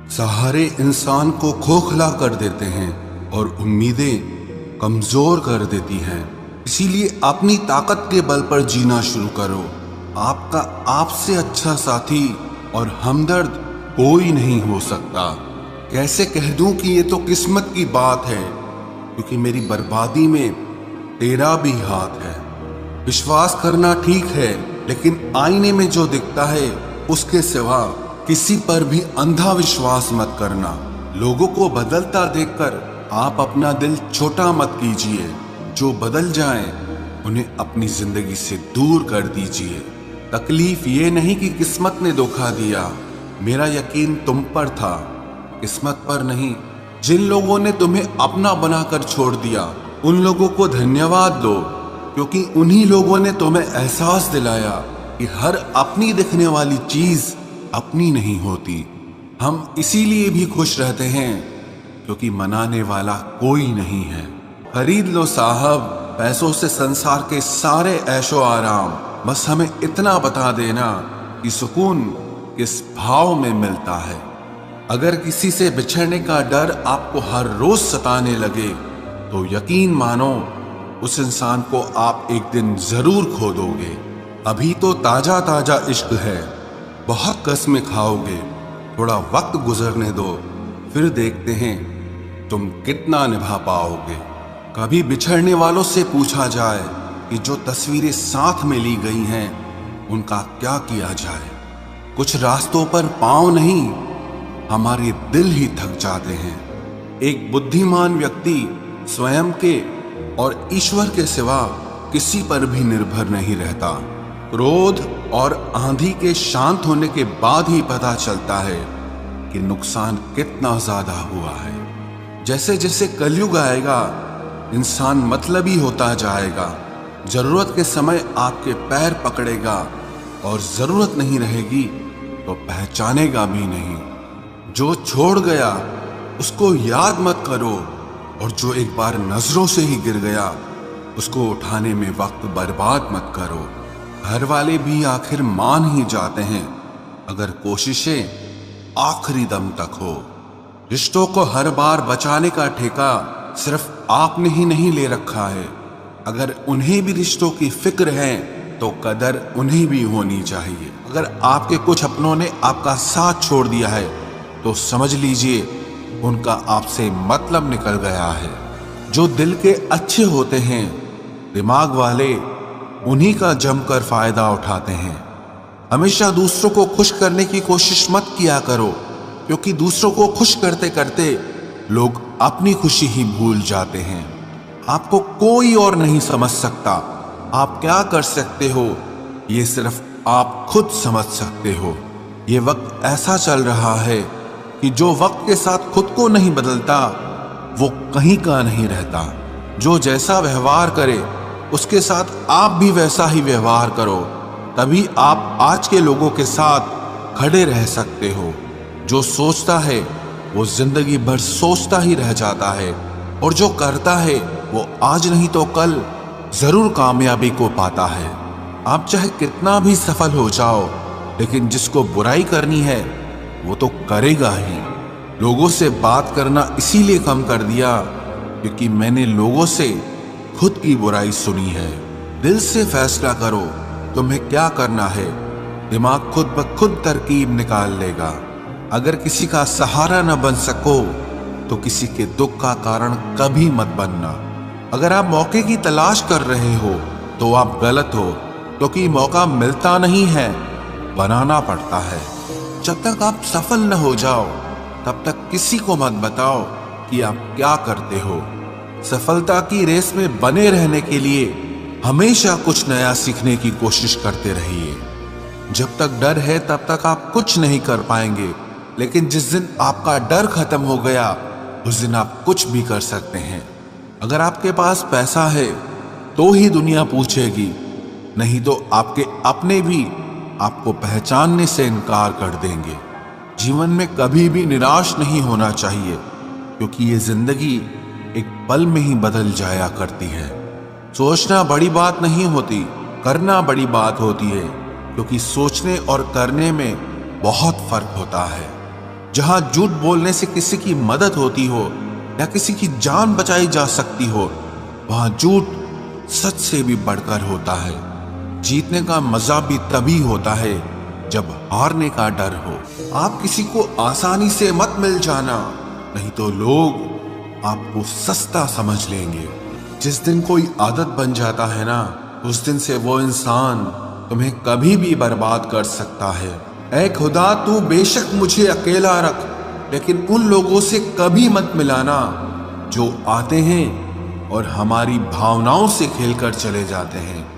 सहारे इंसान को खोखला कर देते हैं और उम्मीदें कमजोर कर देती हैं। इसीलिए अपनी ताकत के बल पर जीना शुरू करो। आपका आपसे अच्छा साथी और हमदर्द कोई नहीं हो सकता। कैसे कह दूं कि ये तो किस्मत की बात है, क्योंकि मेरी बर्बादी में तेरा भी हाथ है। विश्वास करना ठीक है, लेकिन आईने में जो दिखता है उसके सिवा किसी पर भी अंधा विश्वास मत करना। लोगों को बदलता देखकर आप अपना दिल छोटा मत कीजिए। जो बदल जाएं, उन्हें अपनी जिंदगी से दूर कर दीजिए। तकलीफ ये नहीं कि किस्मत ने धोखा दिया, मेरा यकीन तुम पर था, किस्मत पर नहीं। जिन लोगों ने तुम्हें अपना बनाकर छोड़ दिया, उन लोगों को धन्यवाद दो, क्योंकि उन्हीं लोगों ने तुम्हें एहसास दिलाया कि हर अपनी दिखने वाली चीज अपनी नहीं होती। हम इसीलिए भी खुश रहते हैं क्योंकि मनाने वाला कोई नहीं है। खरीद लो साहब पैसों से संसार के सारे ऐशो आराम, बस हमें इतना बता देना कि सुकून किस भाव में मिलता है। अगर किसी से बिछड़ने का डर आपको हर रोज सताने लगे, तो यकीन मानो उस इंसान को आप एक दिन जरूर खो दोगे। अभी तो ताजा ताजा इश्क है, बहुत कसमें खाओगे। थोड़ा वक्त गुजरने दो, फिर देखते हैं तुम कितना निभा पाओगे। कभी बिछड़ने वालों से पूछा जाए कि जो तस्वीरें साथ में ली गई हैं उनका क्या किया जाए। कुछ रास्तों पर पांव नहीं, हमारे दिल ही थक जाते हैं। एक बुद्धिमान व्यक्ति स्वयं के और ईश्वर के सिवा किसी पर भी निर्भर नहीं रहता। क्रोध और आंधी के शांत होने के बाद ही पता चलता है कि नुकसान कितना ज्यादा हुआ है। जैसे जैसे कलयुग आएगा, इंसान मतलबी होता जाएगा। जरूरत के समय आपके पैर पकड़ेगा और जरूरत नहीं रहेगी तो पहचानेगा भी नहीं। जो छोड़ गया उसको याद मत करो, और जो एक बार नजरों से ही गिर गया उसको उठाने में वक्त बर्बाद मत करो। घर वाले भी आखिर मान ही जाते हैं अगर कोशिशें आखिरी दम तक हो। रिश्तों को हर बार बचाने का ठेका सिर्फ आपने ही नहीं ले रखा है। अगर उन्हें भी रिश्तों की फिक्र है तो कदर उन्हें भी होनी चाहिए। अगर आपके कुछ अपनों ने आपका साथ छोड़ दिया है तो समझ लीजिए उनका आपसे मतलब निकल गया है। जो दिल के अच्छे होते हैं, दिमाग वाले उन्हीं का जमकर फायदा उठाते हैं। हमेशा दूसरों को खुश करने की कोशिश मत किया करो, क्योंकि दूसरों को खुश करते करते लोग अपनी खुशी ही भूल जाते हैं। आपको कोई और नहीं समझ सकता। आप क्या कर सकते हो ये सिर्फ आप खुद समझ सकते हो। ये वक्त ऐसा चल रहा है कि जो वक्त के साथ खुद को नहीं बदलता वो कहीं का नहीं रहता। जो जैसा व्यवहार करे उसके साथ आप भी वैसा ही व्यवहार करो, तभी आप आज के लोगों के साथ खड़े रह सकते हो। जो सोचता है वो जिंदगी भर सोचता ही रह जाता है, और जो करता है वो आज नहीं तो कल जरूर कामयाबी को पाता है। आप चाहे कितना भी सफल हो जाओ, लेकिन जिसको बुराई करनी है वो तो करेगा ही। लोगों से बात करना इसीलिए कम कर दिया क्योंकि मैंने लोगों से खुद की बुराई सुनी है। दिल से फैसला करो तुम्हें क्या करना है, दिमाग खुद ब खुद तरकीब निकाल लेगा। अगर किसी का सहारा न बन सको तो किसी के दुख का कारण कभी मत बनना। अगर आप मौके की तलाश कर रहे हो तो आप गलत हो, क्योंकि मौका मिलता नहीं है, बनाना पड़ता है। जब तक आप सफल न हो जाओ तब तक किसी को मत बताओ कि आप क्या करते हो। सफलता की रेस में बने रहने के लिए हमेशा कुछ नया सीखने की कोशिश करते रहिए। जब तक डर है तब तक आप कुछ नहीं कर पाएंगे, लेकिन जिस दिन आपका डर खत्म हो गया उस दिन आप कुछ भी कर सकते हैं। अगर आपके पास पैसा है तो ही दुनिया पूछेगी, नहीं तो आपके अपने भी आपको पहचानने से इनकार कर देंगे। जीवन में कभी भी निराश नहीं होना चाहिए, क्योंकि ये जिंदगी एक पल में ही बदल जाया करती है। सोचना बड़ी बात नहीं होती, करना बड़ी बात होती है, क्योंकि सोचने और करने में बहुत फर्क होता है। जहां झूठ बोलने से किसी की मदद होती हो या किसी की जान बचाई जा सकती हो, वहां झूठ सच से भी बढ़कर होता है। जीतने का मजा भी तभी होता है जब हारने का डर हो। आप किसी को आसानी से मत मिल जाना, नहीं तो लोग आपको सस्ता समझ लेंगे। जिस दिन कोई आदत बन जाता है ना, उस दिन से वो इंसान तुम्हें कभी भी बर्बाद कर सकता है। ऐ खुदा, तू बेशक मुझे अकेला रख, लेकिन उन लोगों से कभी मत मिलाना जो आते हैं और हमारी भावनाओं से खेलकर चले जाते हैं।